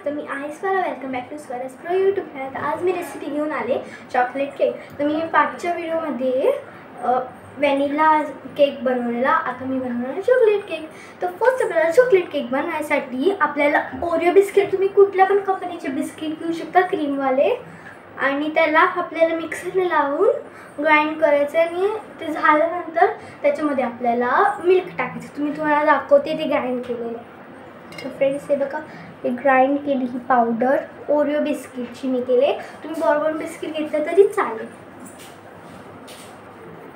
तर मी आहे Swara. Welcome back to Swaraj pro YouTube channel. तर आज मी रेसिपी घेऊन आले चॉकलेट केक. तर मी पाठच्या व्हिडिओमध्ये व्हॅनिला केक बनवलेला, आता मी बनवणार चॉकलेट केक. तर फर्स्ट आपल्याला चॉकलेट केक बनवायसाठी आपल्याला ओरिओ बिस्किट, तुम्ही कुठल्या पण कंपनीचे बिस्किट घेऊ शकता क्रीमवाले, आणि त्याला आपल्याला मिक्सरला लावून ग्राइंड करायचं. आणि ते झाल्यानंतर त्याच्यामध्ये आपल्याला मिल्क टाकायचं. तुम्हाला दाखवते ते ग्राइंड केलेलं. तर फ्रेंड्स हे बघा, हे ग्राइंड केली ही पावडर ओरिओ बिस्किटची मी केले. तुम्ही बॉर्बन बिस्किट घेतलं तरी चालेल.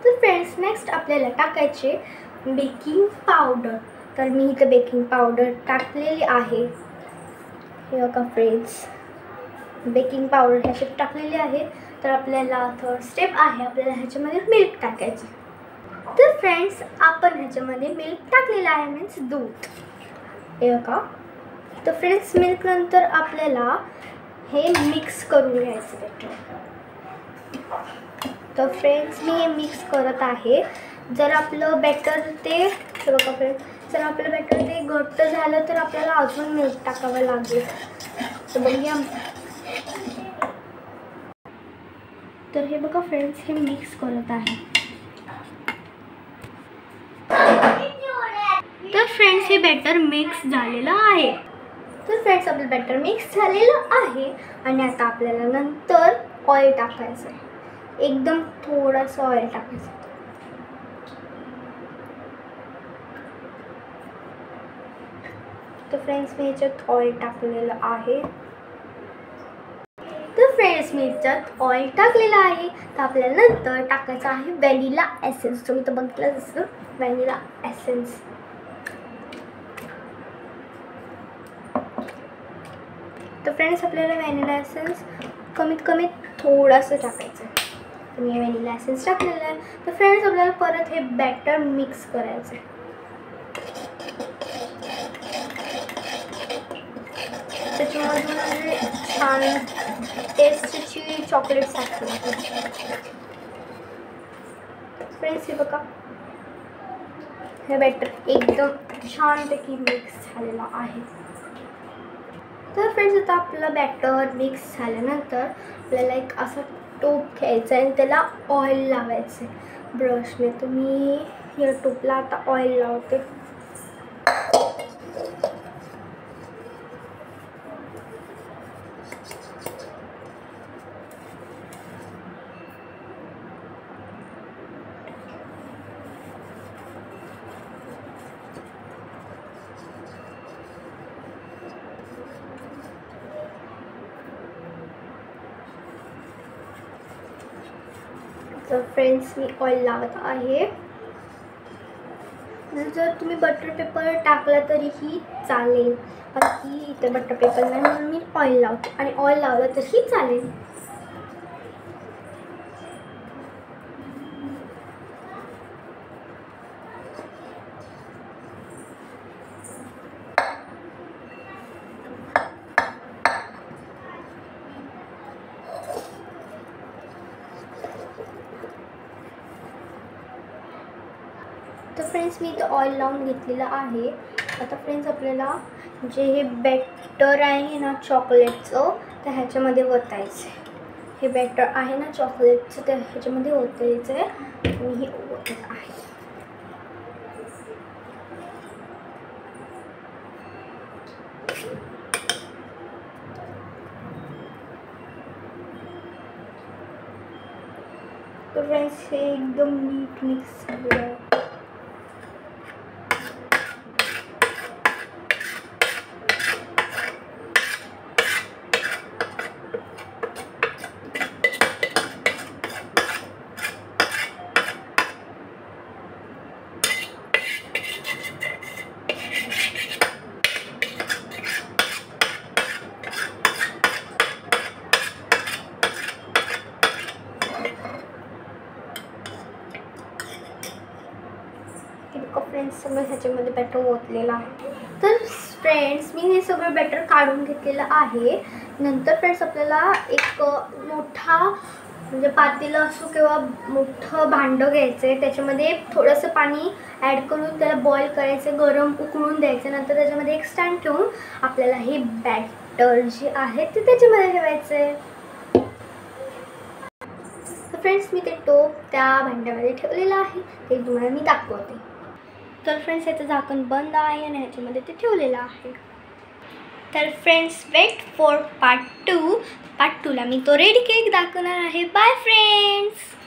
तर फ्रेंड्स नेक्स्ट आपल्याला टाकायचे बेकिंग पावडर. तर मी इथं बेकिंग पावडर टाकलेली आहे. हे बघा फ्रेंड्स, बेकिंग पावडर ह्याच्यात टाकलेली आहे. तर आपल्याला थर्ड स्टेप आहे, आपल्याला ह्याच्यामध्ये मिल्क टाकायचं. तर फ्रेंड्स आपण ह्याच्यामध्ये मिल्क टाकलेलं आहे, मीन्स दूध. हे बघा. तर फ्रेंड्स मिल्क नंतर आपल्याला हे मिक्स करून घ्यायचं बेटर. तर फ्रेंड्स मी हे मिक्स करत आहे. जर आपलं बॅटर ते बघा फ्रेंड्स, जर आपलं बॅटर ते घट्ट झालं तर आपल्याला अजून मिल्क टाकावं लागेल. तर बघूया. तर हे बघा फ्रेंड्स, हे मिक्स करत आहे. तर फ्रेंड्स हे बॅटर मिक्स झालेलं आहे. तर फ्रेंड्स आपलं बॅटर मिक्स झालेलं आहे. आणि आता आपल्याला नंतर ऑइल टाकायचं आहे. एकदम थोडंसं ऑइल टाकायचं. तर फ्रेंड्स मी ह्याच्यात ऑइल टाकलेलं आहे. तर फ्रेंड्स मी ह्याच्यात ऑइल टाकलेलं आहे. तर आपल्याला नंतर टाकायचं आहे व्हॅनिला एसेन्स. तुम्ही तर बघितलं जसं व्हॅनिला एसेन्स. तर फ्रेंड्स आपल्याला व्हॅनिला एसेन्स कमीत कमी थोडंसं टाकायचं. तर मी व्हॅनिला एसेन्स टाकलेलं आहे. तर फ्रेंड्स आपल्याला परत हे बॅटर मिक्स करायचं आहे. त्याच्यामध्ये छान टेस्टची चॉकलेट टाकली. फ्रेंड्स हे बघा, हे बॅटर एकदम छानपैकी मिक्स झालेलं आहे. तर फ्रेंड्स आता आपलं बॅटर मिक्स झाल्यानंतर आपल्याला एक असा टोप घ्यायचा आहे आणि त्याला ऑइल लावायचं आहे ब्रशने. तर मी या टोपला आता ऑइल लावते. तर फ्रेंड्स मी ऑइल लावत आहे. जर तुम्ही बटर पेपर टाकला तरीही चालेल, बाकी इथे बटर पेपर नाही म्हणून मी ऑइल लावते. आणि ऑइल लावलं तरीही चालेल. तर फ्रेंड्स मी इथं ऑइल लावून घेतलेलं आहे. आता फ्रेंड्स आपल्याला जे हे बॅटर आहे ना चॉकलेटचं, तर ह्याच्यामध्ये ओतायचं. हे बॅटर आहे ना चॉकलेटचं, ते ह्याच्यामध्ये ओतायचं आहे. आणि हे ओतत आहे. तर फ्रेंड्स हे एकदम नीट मिक्स झालेलं आहे. फ्रेंड्स सगळं ह्याच्यामध्ये बॅटर ओतलेलं आहे. तर फ्रेंड्स मी हे सगळं बॅटर काढून घेतलेलं आहे. नंतर फ्रेंड्स आपल्याला एक मोठा म्हणजे पातेलं असो किंवा मोठं भांडं घ्यायचं आहे. त्याच्यामध्ये थोडंसं पाणी ॲड करून त्याला बॉईल करायचं, गरम उकळून द्यायचं. नंतर त्याच्यामध्ये एक स्टँड ठेवून आपल्याला हे बॅटर जे आहे ते त्याच्यामध्ये ठेवायचं आहे. तर फ्रेंड्स मी ते टोप त्या भांड्यामध्ये ठेवलेलं आहे, ते तुम्हाला मी दाखवते. तर फ्रेंड्स याचं झाकण बंद आहे आणि ह्याच्यामध्ये ते ठेवलेलं आहे. तर friends wait for part 2. Part 2ला मी तो रेडी केक दाखवणार आहे. Bye friends.